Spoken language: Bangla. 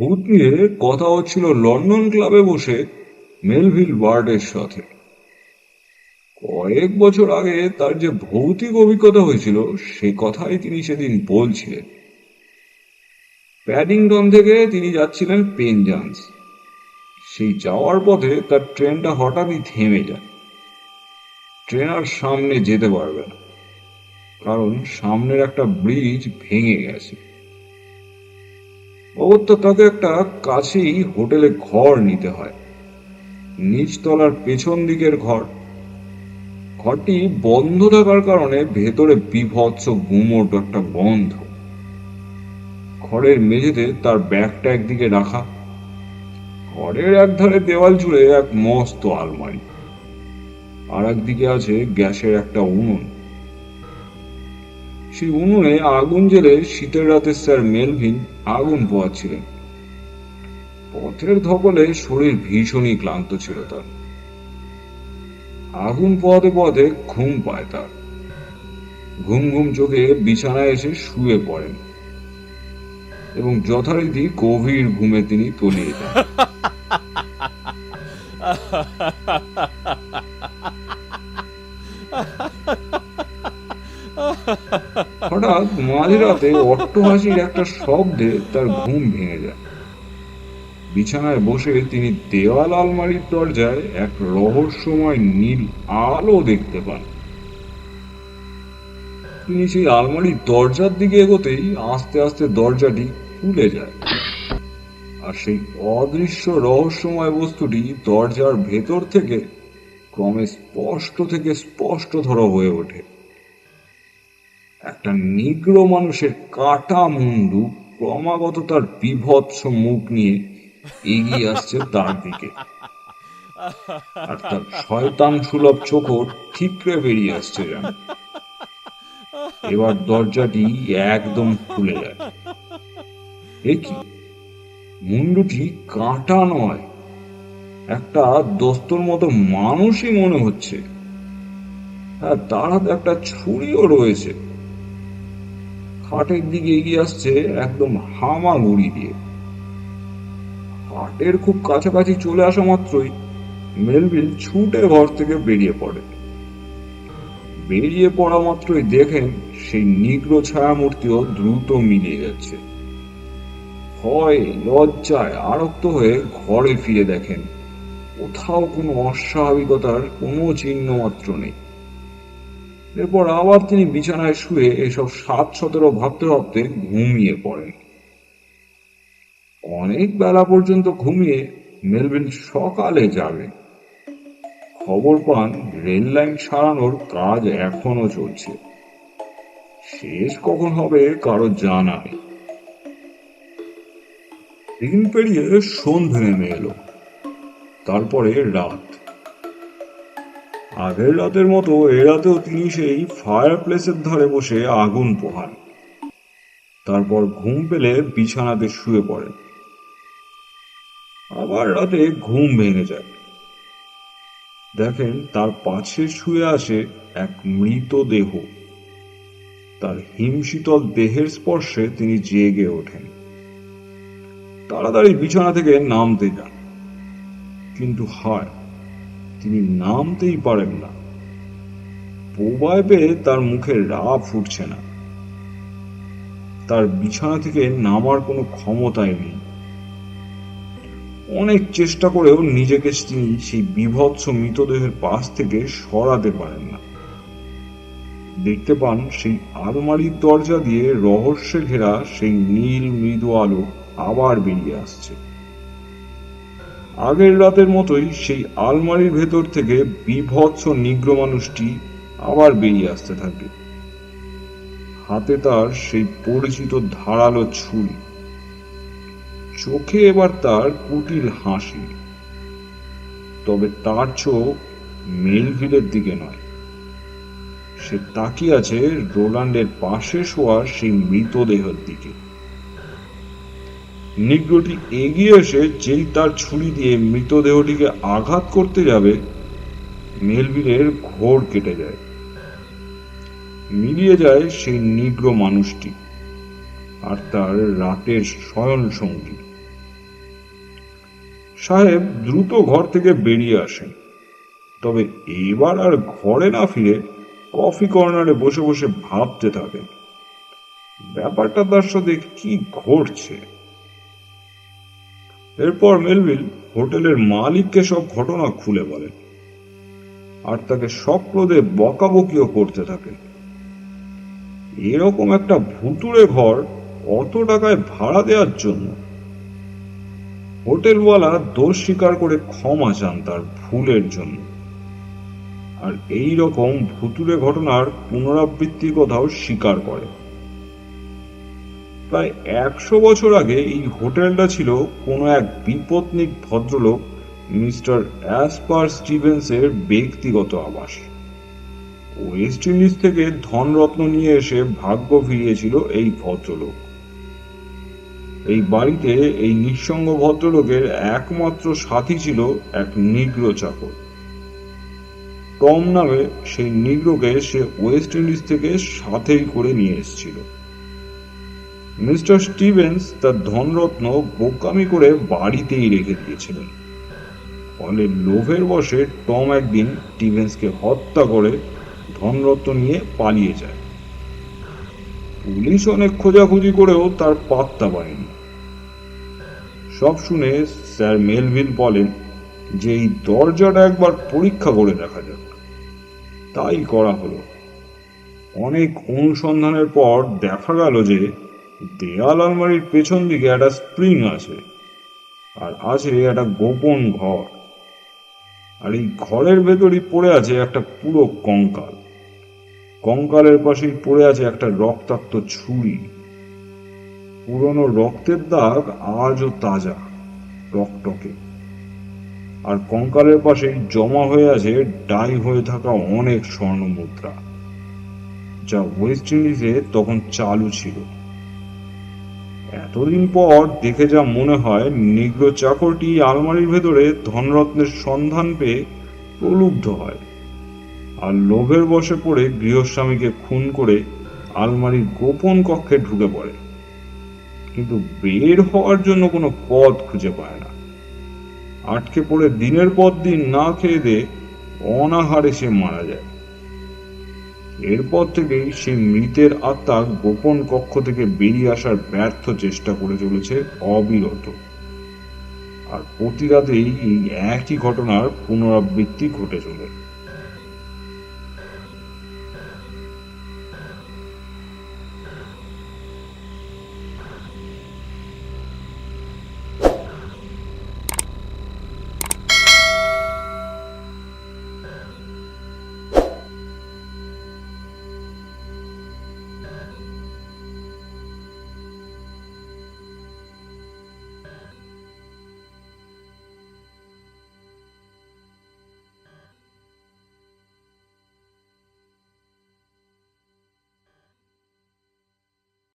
ভূত নিয়ে কথা হচ্ছিল লন্ডন ক্লাবে বসে মেলভিল ওয়ার্ডের সাথে। কয়েক বছর আগে তার যে ভৌতিক অভিজ্ঞতা হয়েছিল সে কথাই তিনি সেদিন বলছিলেন। প্যাডিংটন থেকে তিনি যাচ্ছিলেন পেনজান্স। সেই যাওয়ার পথে তার ট্রেনটা হঠাৎই থেমে যায়। ট্রেন আর সামনে যেতে পারবে না, কারণ সামনের একটা ব্রিজ ভেঙে গেছে। অগত্যা তাকে একটা কাছেই হোটেলে ঘর নিতে হয়। নিচতলার পেছন দিকের ঘর। ঘরটি বন্ধ থাকার কারণে ভেতরে বীভৎস গুমোট একটা গন্ধ। ঘরের মেঝেতে তার ব্যাগটা একদিকে রাখা। ঘরের একধারে দেওয়াল জুড়ে এক মস্ত আলমারি, আর একদিকে আছে গ্যাসের একটা উনুন। সেই উনুনে আগুন জ্বেলে শীতের রাতে স্যার মেলভিন আগুন পোহাচ্ছিলেন। পথের ধকলে শরীর ভীষণই ক্লান্ত ছিল তার। আগুন পোহাতে পোহাতে ঘুম পায় তার। ঘুম ঘুম চোখে বিছানায় এসে শুয়ে পড়েন এবং যথারীতি গভীর ঘুমে তিনি তলিয়ে যান। হঠাৎ মাঝরাতে অট্টহাসির একটা শব্দে তার ঘুম ভেঙে যায়। বিছানায় বসে তিনি দেওয়াল আলমারির দরজায় এক রহস্যময় নীল আলো দেখতে পান। তিনি সেই আলমারির দরজার দিকে এগোতেই আস্তে আস্তে দরজাটি খুলে যায়, আর সেই অদৃশ্য রহস্যময় বস্তুটি দরজার ভেতর থেকে ক্রমে স্পষ্ট থেকে স্পষ্টতর হয়ে ওঠে। একটা নিগ্র মানুষের কাটা মুন্ডু ক্রমাগত তার বীভৎস মুখ নিয়ে এগিয়ে আসছে তার দিকে, আর তার শয়তান সুলভ চোখও ঠিকরে বেরিয়ে আসছে যেন। এবার দরজাটি একদম খুলে যায়। এ কি, মুন্ডুটি কাঁটা নয়, একটা দস্তুর মতো মানুষই মনে হচ্ছে। আর তার হাতে একটা ছুরিও রয়েছে। খাটের দিকে এগিয়ে আসছে একদম হামাগুড়ি দিয়ে। খাটের খুব কাছাকাছি চলে আসা মাত্রই মেলভিল ছুটে ঘর থেকে বেরিয়ে পড়ে। বেরিয়ে পড়া মাত্রই দেখেন সেই নিগ্র ছায়ামূর্তিও দ্রুত মিলিয়ে যাচ্ছে। ভয় লজ্জায় আরক্ত হয়ে ঘরে ফিরে দেখেন কোথাও কোনো অস্বাভাবিকতার কোনো চিহ্ন মাত্র নেই। এরপর আবার তিনি বিছানায় শুয়ে এসব 7-17 ভাবতে ভাবতে ঘুমিয়ে পড়েন। অনেক বেলা পর্যন্ত ঘুমিয়ে মেলভিল সকালে যাবে। খবর পান রেল লাইন সারানোর কাজ এখনো চলছে। শেষ কখন হবে কারো জানা নেই। দিন পেরিয়ে সন্ধে নেমে এলো, তারপরে রাত। আগের রাতের মতো এ রাতেও তিনি সেই ফায়ার প্লেসের ধারে বসে আগুন পোহান। তারপর ঘুম পেলে বিছানাতে শুয়ে পড়েন। আবার রাতে ঘুম ভেঙে যায়। দেখেন তার পাশে শুয়ে আছে এক মৃতদেহ। তার হিমশীতল দেহের স্পর্শে তিনি জেগে ওঠেন। তাড়াতাড়ি বিছানা থেকে নামতে যান, কিন্তু হায়, তিনি নামতেই পারেন না। বোবায় পেয়ে তার মুখে রাগ ফুটছে না। তার বিছানা থেকে নামার কোনো ক্ষমতাই নেই। অনেক চেষ্টা করেও নিজেকে তিনি সেই বীভৎস মৃতদেহের পাশ থেকে সরাতে পারেন না। দেখতে পান সেই আলমারির দরজা দিয়ে রহস্যে ঘেরা সেই নীল মৃদু আলো আবার বেরিয়ে আসছে। আগের রাতের মতোই সেই আলমারির ভেতর থেকে বীভৎস নিগ্র মানুষটি আবার বেরিয়ে আসতে থাকে। হাতে তার সেই পরিচিত ধারালো ছুরি। চোখে এবার তার কুটিল হাসি, তবে তার চোখ মেলভিলের দিকে নয়। সে তাকিয়ে আছে রোল্যান্ডের পাশে শোয়া সেই মৃতদেহের দিকে। নিগ্রোটি এগিয়ে এসে যেই তার ছুরি দিয়ে মৃতদেহটিকে আঘাত করতে যাবে, মেলভিলের ঘোর কেটে যায়। মিলিয়ে যায় সেই নিগ্র মানুষটি আর তার রাতের শয়ন সঙ্গী। সাহেব দ্রুত ঘর থেকে বেরিয়ে আসেন, তবে এবার আর ঘরে না ফিরে কফি কর্নারে বসে বসে ভাবতে থাকেন ব্যাপারটা তার সাথে কি ঘটছে। এরপর মেলভিল হোটেলের মালিককে সব ঘটনা খুলে বলেন, আর তাকে সক্রোধে বকাবকিও করতে থাকেন। এরকম একটা ভুতুড়ে ঘর অত টাকায় ভাড়া দেওয়ার জন্য। হোটেলওয়ালা দোষ স্বীকার করে ক্ষমা চান তার ভুলের জন্য, আর এই রকম ভুতুড়ে ঘটনার পুনরাবৃত্তির কথাও স্বীকার করে। প্রায় 100 বছর আগে এই হোটেলটা ছিল কোনো এক বিপত্নিক ভদ্রলোক মিস্টার অ্যাসপার স্টিভেন্সের ব্যক্তিগত আবাস। ওয়েস্ট ইন্ডিজ থেকে ধনরত্ন নিয়ে এসে ভাগ্য ফিরিয়েছিল এই ভদ্রলোক। এই বাড়িতে এই নিঃসঙ্গ ভদ্রলোকের একমাত্র সাথী ছিল এক নিগ্রো চাকর। টম নামে সেই নিগ্রোকে সে ওয়েস্ট ইন্ডিজ থেকে সাথেই করে নিয়ে এসেছিল। মিস্টার স্টিভেন্স তার ধনরত্ন বোকামি করে বাড়িতেই রেখে দিয়েছিলেন। ফলে লোভের বশে টম একদিন স্টিভেন্সকে হত্যা করে ধনরত্ন নিয়ে পালিয়ে যায়। পুলিশ অনেক খোঁজাখুঁজি করেও তার পাত্তা পায়নি। সব শুনে স্যার মেলভিল বলেন যে এই দরজাটা একবার পরীক্ষা করে দেখা যাক। তাই করা হলো। অনেক অনুসন্ধানের পর দেখা গেল যে দেয়াল আলমারির পেছন দিকে একটা স্প্রিং আছে, আর আছে একটা গোপন ঘর। আর এই ঘরের ভেতরই পড়ে আছে একটা পুরো কঙ্কাল। কঙ্কালের পাশেই পড়ে আছে একটা রক্তাক্ত ছুরি। পুরনো রক্তের দাগ আজও তাজা, টকটকে। আর কঙ্কালের পাশেই জমা হয়ে আছে ডাই হয়ে থাকা অনেক স্বর্ণ মুদ্রা, যা ওয়েস্ট ইন্ডিজে তখন চালু ছিল। এতদিন পর দেখে যা মনে হয়, নিগ্রো চাকরটি আলমারির ভেতরে ধনরত্নের সন্ধান পেয়ে প্রলুব্ধ হয়, আর লোভের বশে পড়ে গৃহস্বামীকে খুন করে আলমারির গোপন কক্ষে ঢুকে পড়ে, কিন্তু বের হওয়ার জন্য কোনো পথ খুঁজে পায় না। আটকে পড়ে দিনের পর দিন না খেয়ে দিয়ে অনাহারে সে মারা যায়। এরপর থেকেই সে মৃতের আত্মা গোপন কক্ষ থেকে বেরিয়ে আসার ব্যর্থ চেষ্টা করে চলেছে অবিরত, আর প্রতি রাতেই এই একই ঘটনার পুনরাবৃত্তি ঘটে চলে।